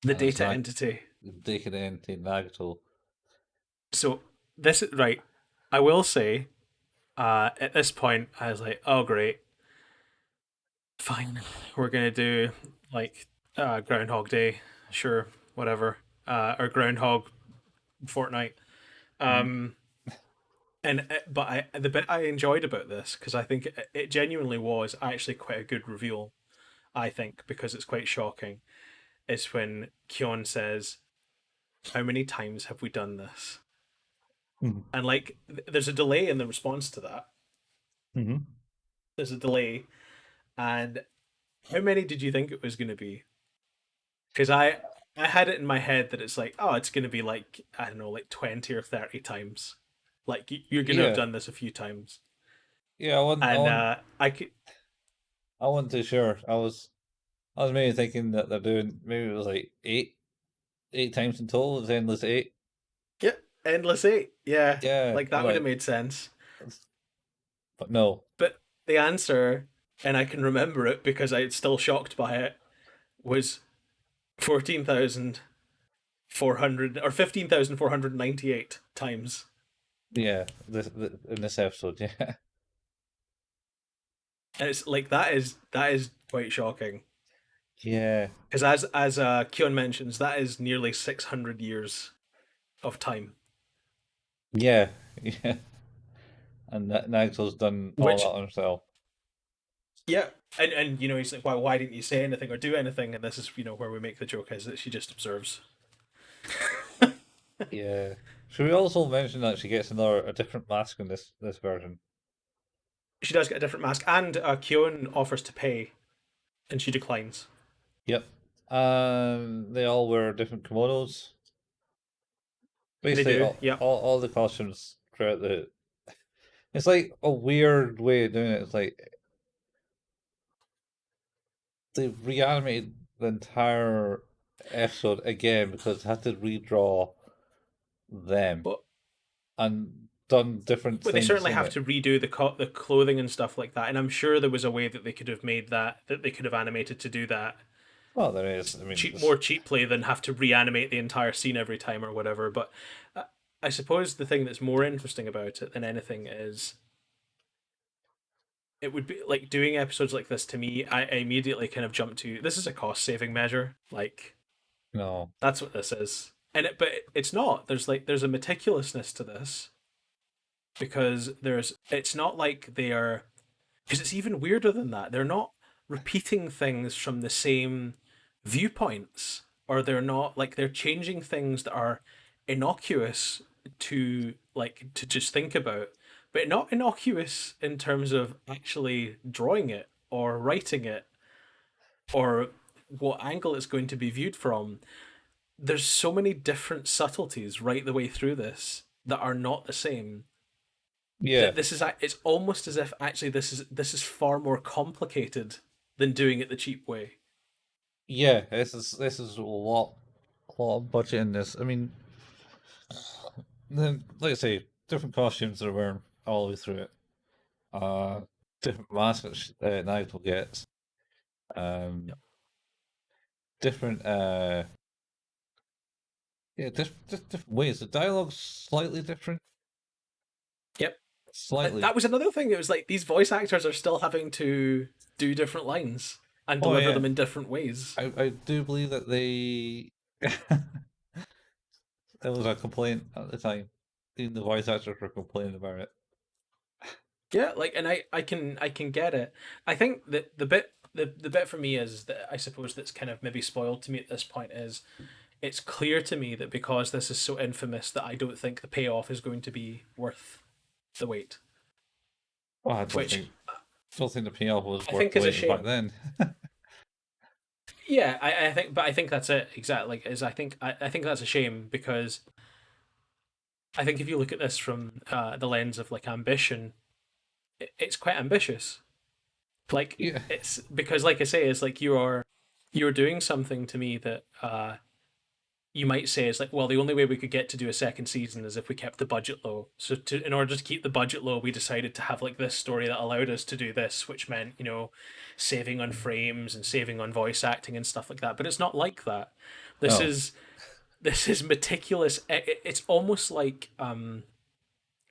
the and it's data not entity. taken into Nagato. So this is right. I will say, at this point, I was like, oh great, fine. We're gonna do like Groundhog Day, sure, whatever, or Groundhog Fortnite. Mhm. Um, and but the bit I enjoyed about this, because I think it genuinely was actually quite a good reveal. I think because it's quite shocking. Is when Kyon says, "How many times have we done this?" Mhm. And like, there's a delay in the response to that. Mhm. There's a delay, and how many did you think it was going to be? Because I had it in my head that it's like, oh, it's going to be like, I don't know, like 20 or 30 times. Like you're going to have Yeah, done this a few times, yeah. and I could, I wasn't too sure. I was maybe thinking that they're doing maybe it was like eight times in total. It's endless eight. yeah, endless eight, yeah, Yeah, like that would have like, made sense. but no. But the answer, and I can remember it because I'm still shocked by it, was 14,400 or 15,498 times. Yeah, in this episode, yeah, And it's like that is quite shocking. yeah, Because as Kyon mentions, that is nearly 600 years of time. yeah, yeah. And Nagato's done all that Which, on himself. yeah, and he's like, why didn't you say anything or do anything? And this is where we make the joke is that she just observes. Yeah. Should we also mention that she gets a different mask in this version? She does get a different mask, and Kyon offers to pay, and she declines. Yep. They all wear different kimonos. They Basically, do. all, Yep. all, all the costumes throughout the. It's like a weird way of doing it. It's like they've reanimated the entire episode again because they had to redraw them But and done different but they things certainly in have it. to redo the clothing and stuff like that. And I'm sure there was a way that they could have made that they could have animated to do that Well, there is. I mean, more cheaply than have to reanimate the entire scene every time or whatever. But uh, I suppose the thing that's more interesting about it than anything is it would be like doing episodes like this to me. I immediately kind of jump to this is a cost saving measure. Like no. that's what this is. But it's not. There's a meticulousness to this because there's it's not like they are because it's even weirder than that. They're not repeating things from the same viewpoints, or they're not like they're changing things that are innocuous to just think about, but not innocuous in terms of actually drawing it or writing it or what angle it's going to be viewed from. There's so many different subtleties right the way through this that are not the same Yeah. that this is it's almost as if actually this is far more complicated than doing it the cheap way. Yeah. This is a lot of budget in this. I mean, then like I say, different costumes they're wearing all the way through it. Uh, different masks that Nigel gets. Um, Yep. different yeah, just different ways. The dialogue's slightly different. Yep. Slightly. That was another thing. It was like these voice actors are still having to do different lines and Oh deliver yeah. them in different ways. I do believe that they there was a complaint at the time. Even the voice actors were complaining about it. Yeah, like and I can get it. I think that the bit for me is that I suppose that's kind of maybe spoiled to me at this point is it's clear to me that because this is so infamous that I don't think the payoff is going to be worth the wait. Well, Which don't think the payoff was I worth think the is a waiting back shame. then. Yeah, I think, but I think that's it exactly. Like, is I think that's a shame because I think if you look at this from the lens of like ambition, it's quite ambitious. Like Yeah. it's because, like I say, it's like you're doing something to me that you might say is like, well, the only way we could get to do a second season is if we kept the budget low. So in order to keep the budget low, we decided to have like this story that allowed us to do this, which meant saving on frames and saving on voice acting and stuff like that. But it's not like that. This No. is this is meticulous. It's almost like and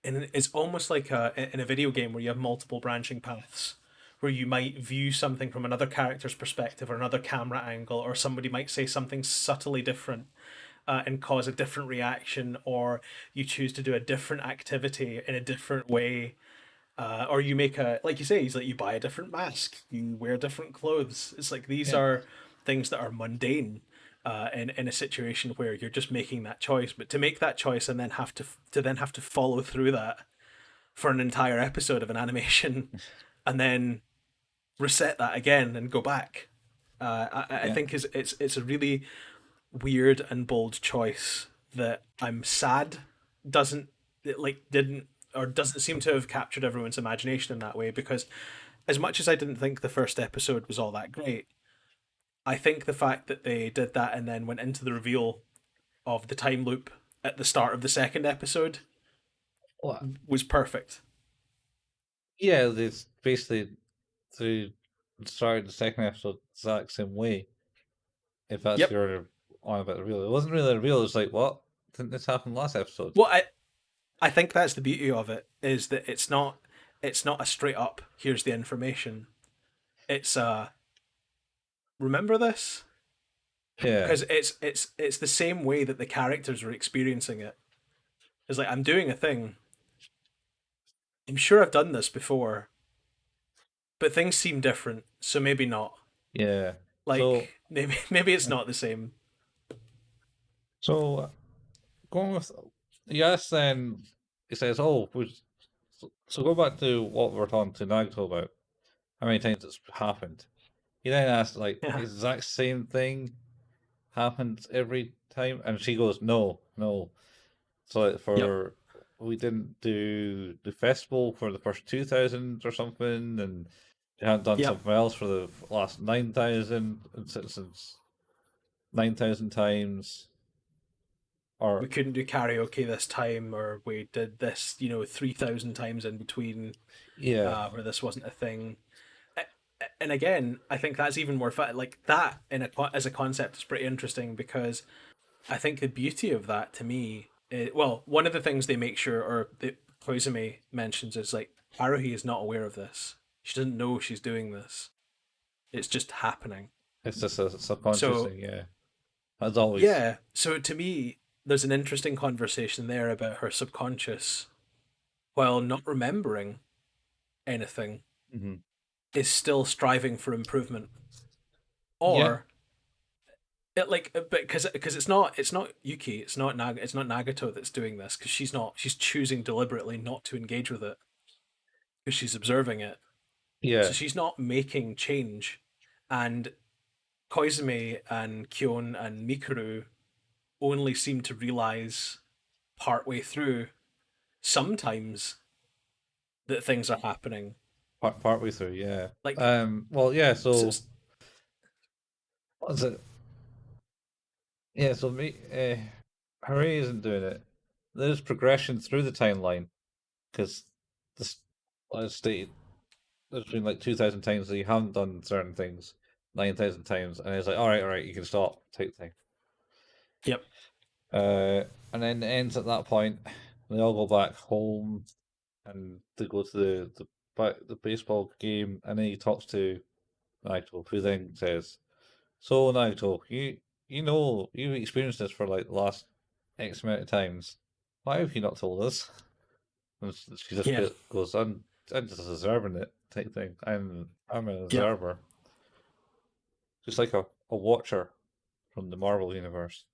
it's almost like in a video game where you have multiple branching paths where you might view something from another character's perspective or another camera angle, or somebody might say something subtly different and cause a different reaction, or you choose to do a different activity in a different way, or you make a like you say, he's like you buy a different mask, you wear different clothes. It's like these Yeah. are things that are mundane. In a situation where you're just making that choice, but to make that choice and then have to follow through that for an entire episode of an animation, and then reset that again and go back, I Yeah. think is it's a really weird and bold choice that I'm sad doesn't it like didn't or doesn't seem to have captured everyone's imagination in that way because as much as I didn't think the first episode was all that great, I think the fact that they did that and then went into the reveal of the time loop at the start of the second episode Well, was perfect. yeah, it's basically they started the second episode the exact same way. If that's Yep. your on about the reveal, it wasn't really a reveal. It was like, what? Didn't this happen last episode? Well, I think that's the beauty of it is that it's not a straight up here's the information. It's remember this Yeah. because it's the same way that the characters are experiencing it. It's like I'm doing a thing. I'm sure I've done this before, but things seem different, so maybe not. Yeah. So Like maybe it's not the same. so going with yes, then he says, "Oh, so go back to what we're talking to Nagito about. How many times it's happened?" He then asks, like, Yeah. exact same thing happens every time, and she goes, "No, no." So like, Yep. for we didn't do the festival for the first 2,000 or something, and they hadn't done Yep. something else for the last 9,000 since 9,000 times, We or couldn't do karaoke this time, or we did this, 3,000 times in between, yeah, where this wasn't a thing. And again, I think that's even more fun. Like that as a concept is pretty interesting because I think the beauty of that to me, well, one of the things they make sure, or that Koizumi mentions, is like Haruhi is not aware of this. She doesn't know she's doing this. It's just happening. it's just a subconscious So thing. Yeah, as always. yeah, so to me, there's an interesting conversation there about her subconscious, while not remembering anything, Hmm. is still striving for improvement, Yeah, or it like, but because it's not Yuki, it's not Nagato that's doing this, because she's choosing deliberately not to engage with it because she's observing it, yeah. so she's not making change, and Koizumi and Kyon and Mikuru only seem to realize partway through sometimes that things are happening. Partway through. Yeah. Like, Well, yeah. so So what's it? Yeah. So me, Hooray isn't doing it. There's progression through the timeline because this, as stated, there's been like 2,000 times that you haven't done certain things, 9,000 times, and it's like, all right, you can stop, type thing. yep, And then it ends at that point. They all go back home, and they go to the baseball game, and then he talks to Naito, who then says, "So Naito, you know you've experienced this for like the last X amount of times. Why have you not told us?" And she just yeah, goes, I'm just observing it," type thing. I'm an yep, observer, just like a watcher from the Marvel universe.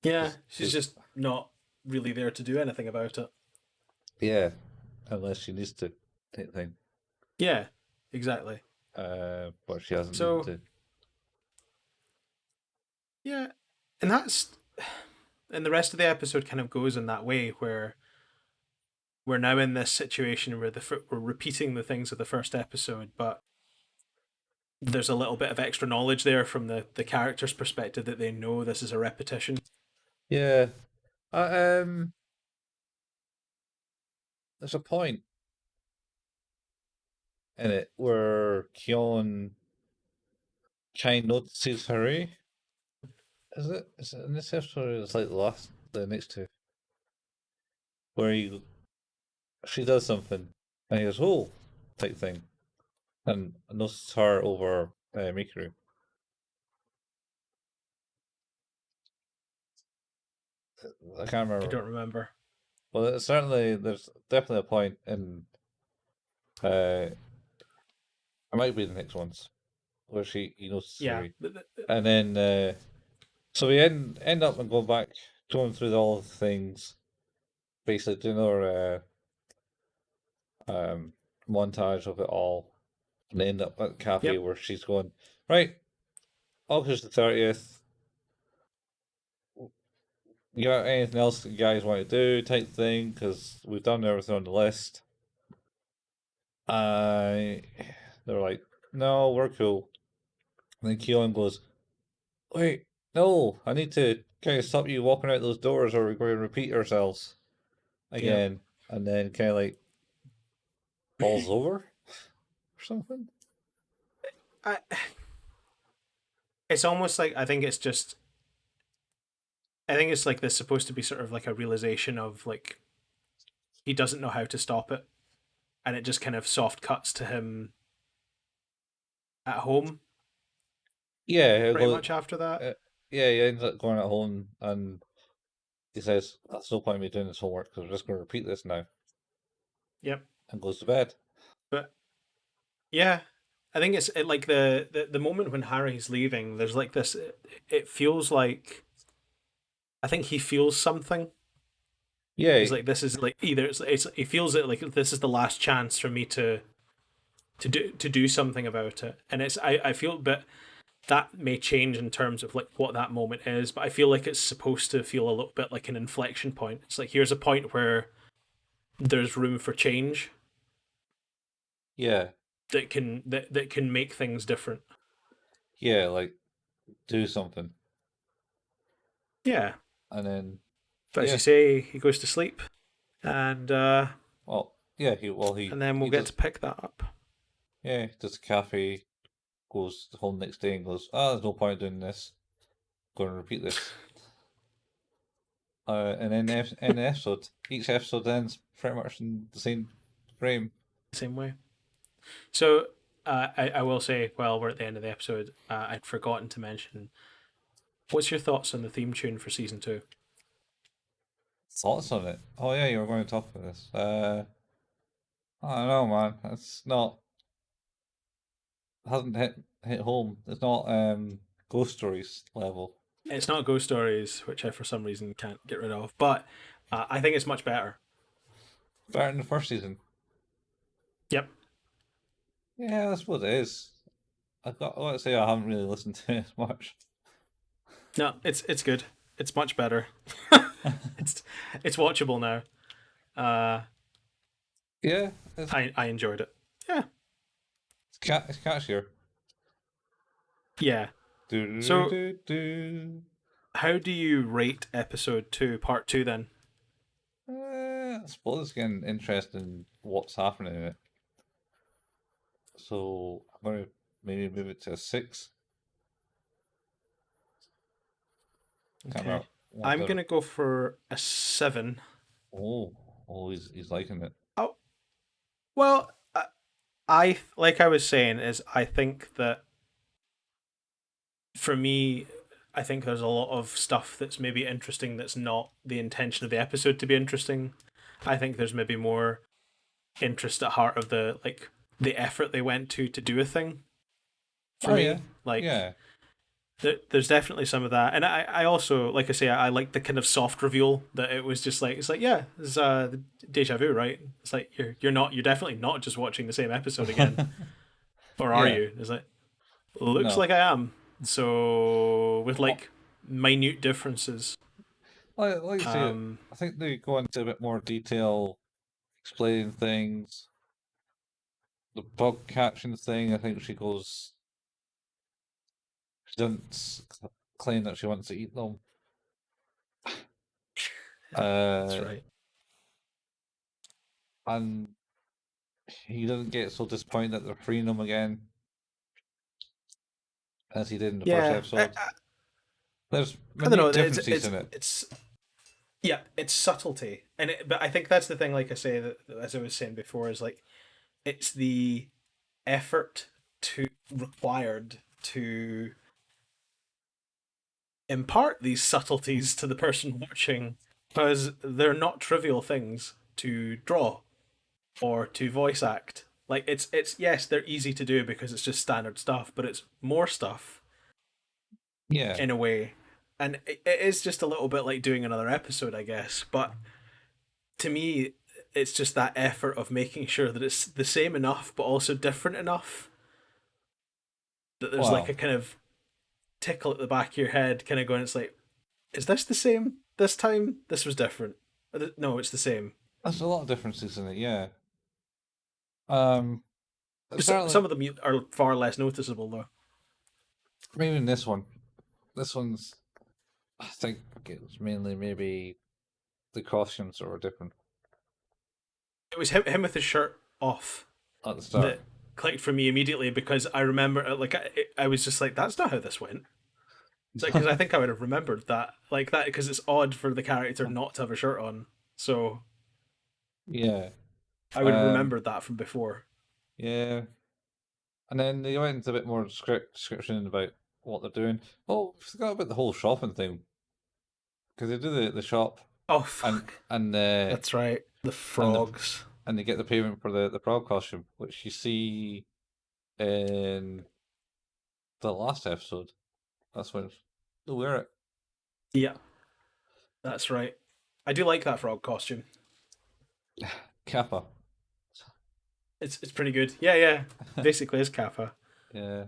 yeah. She's Because just not really there to do anything about it. yeah, unless she needs to, type thing. Yeah, exactly. But she hasn't needed So to. yeah, and and the rest of the episode kind of goes in that way where we're now in this situation where we're repeating the things of the first episode, but there's a little bit of extra knowledge there from the character's perspective that they know this is a repetition. Yeah, um, there's a point in it where Kyon kind notices Haru. Is it? Is it in this episode? Or it's like the next two, where she does something, and he goes, "Oh," type thing, and notices her over Mikuru. I can't I remember. don't remember. Well, there's definitely a point in it might be the next ones where he notices Yeah, Haru, and then so we end up and going back, going through all the things, basically doing our montage of it all, and they end up at the cafe yep, where she's going, right, August the 30th. You got anything else you guys want to do? Type thing, because we've done everything on the list. I they're like, no, we're cool. And then Keelan goes, wait, no, I need to kind of stop you walking out those doors, or we're going to repeat ourselves yep. again. And then kind of like falls over or something. I, it's almost like I think it's like this supposed to be sort of like a realization of like he doesn't know how to stop it, and it just kind of soft cuts to him at home Yeah, pretty much after that. uh, yeah, he ends up going at home, and he says, "That's no point in me doing this homework because we're just going to repeat this now," Yep. and goes to bed. But yeah, I think like the moment when Harry's leaving. There's like this. It feels like I think he feels something, Yeah, He's like, this is like either it's he feels it like this is the last chance for me to do something about it, and I feel, but that may change in terms of like what that moment is, but I feel like it's supposed to feel a little bit like an inflection point. It's like here's a point where there's room for change yeah, that can make things different. yeah. Like do something, Yeah, and then but as you yeah. say, he goes to sleep, Well, yeah. He and then we'll he get does. to pick that up. Yeah, he does a cafe. Goes home next day and goes, "Ah, there's no point doing this. Going to repeat this." And then in the episode, each episode ends pretty much in the same frame. Same way. So I will say, while we're at the end of the episode, I'd forgotten to mention. What's your thoughts on the theme tune for season two? Thoughts on it? Oh yeah, you were going to talk about this. I don't know, man. It's not hasn't hit home. It's not Ghost Stories level. It's not Ghost Stories, which I for some reason can't get rid of, but I think it's much better. Better than the first season. Yep. Yeah, that's what it is. I got to say I haven't really listened to it as much. No, it's good. It's much better. it's it's watchable now. Uh, Yeah, I enjoyed it. Yeah. it's catchier. Yeah. Do do So do do. how do you rate episode two, part two then? I suppose it's getting interesting in what's happening in it. So I'm gonna maybe move it to a 6. Can't Okay. remember what I'm the gonna go for a 7. oh he's liking it. Oh well, I like I was saying is I think that for me, I think there's a lot of stuff that's maybe interesting that's not the intention of the episode to be interesting. I think there's maybe more interest at heart of the like the effort they went to do a thing for Oh yeah, me. Like yeah, there's definitely some of that, and I also like I say I like the kind of soft reveal that it was just like it's like yeah, it's deja vu, right? It's like you're definitely not just watching the same episode again, or are yeah. you? It's like looks No, like I am. So with like minute differences. like you say, Um, I think they go into a bit more detail, explaining things. The bug catching thing, I think she goes. She doesn't claim that she wants to eat them. that's Uh, right. and he doesn't get so disappointed that they're freeing him again as he did in the first Yeah, episode. There's I don't know. minute differences It's in it. it's yeah, it's subtlety, but I think that's the thing. Like I say, that as I was saying before, is like it's the effort to required to impart these subtleties to the person watching because they're not trivial things to draw or to voice act. Like it's yes, they're easy to do because it's just standard stuff, but it's more stuff Yeah. in a way. And it is just a little bit like doing another episode, I guess. But to me, it's just that effort of making sure that it's the same enough, but also different enough that there's like a Wow. kind of tickle at the back of your head, kind of going, it's like, is this the same this time? This was different. No, it's the same. There's a lot of differences in it, yeah. Um, Some certainly, of them are far less noticeable, though. maybe in this one. This one's, I think it's mainly maybe the costumes that were different It was him with his shirt off at the start. that clicked for me immediately because I remember, like, I was just like, that's not how this went. It's like, because I think I would have remembered that, like that, because it's odd for the character not to have a shirt on. So Yeah. I would have Um, remembered that from before. yeah. And then they went into a bit more description about what they're doing. Oh, I forgot about the whole shopping thing because they do the shop Oh, and fuck. and the That's right. The and the frogs. and they get the payment for the frog costume, which you see in the last episode. That's when they wear it. Yeah, that's right. I do like that frog costume. Kappa. It's pretty good. Yeah, yeah. Basically, it's Kappa. Yeah.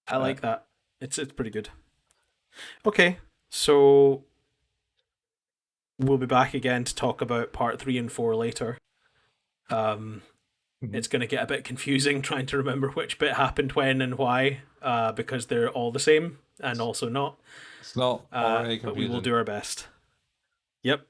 I Uh, like that. It's pretty good. Okay, so we'll be back again to talk about part 3 and 4 later. Um, mhm. it's going to get a bit confusing trying to remember which bit happened when and why, because they're all the same and also not. It's not already But we will confusing. do our best. Yep.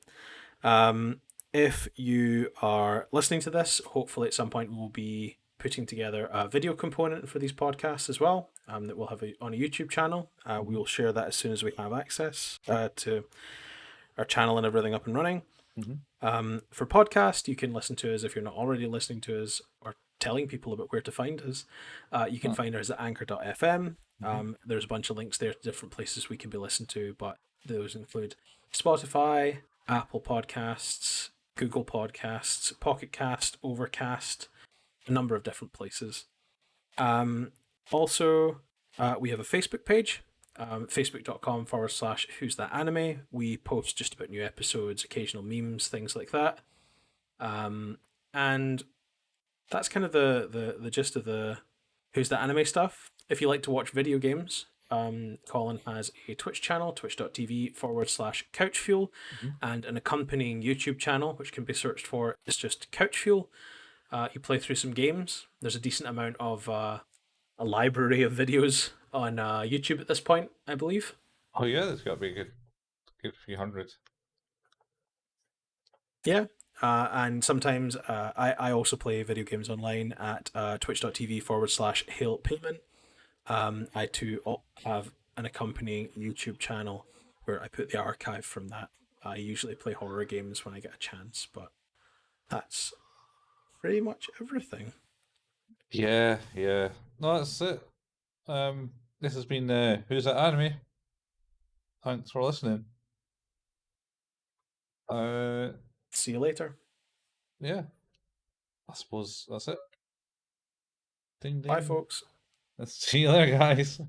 Um, if you are listening to this, hopefully at some point we'll be putting together a video component for these podcasts as well, that we'll have on a YouTube channel. We Mhm, will share that as soon as we have access to our channel and everything up and running. mhm. For podcast, you can listen to us if you're not already listening to us or telling people about where to find us. You can Huh, find us at anchor.fm. mhm. There's a bunch of links there to different places we can be listened to, but those include Spotify, Apple Podcasts, Google Podcasts, Pocket Cast, Overcast, a number of different places. Um, also, we have a Facebook page, facebook.com// who's that anime. We post just about new episodes, occasional memes, things like that. And that's kind of the gist of the who's that anime stuff. If you like to watch video games, Colin has a Twitch channel, twitch.tv/couchfuel, Mhm. and an accompanying YouTube channel, which can be searched for. It's just Couchfuel. You play through some games. There's a decent amount of a library of videos on YouTube at this point, I believe. Oh yeah, there's got to be a good few hundred. Yeah. And sometimes I also play video games online at twitch.tv/Hail Payment. I too have an accompanying YouTube channel where I put the archive from that. I usually play horror games when I get a chance, but that's pretty much everything. Yeah, yeah. No, that's it. This has been Who's That Anime? Thanks for listening. Uh, See you later. yeah, I suppose that's it. Ding Bye, ding. folks. Let's see you later, guys.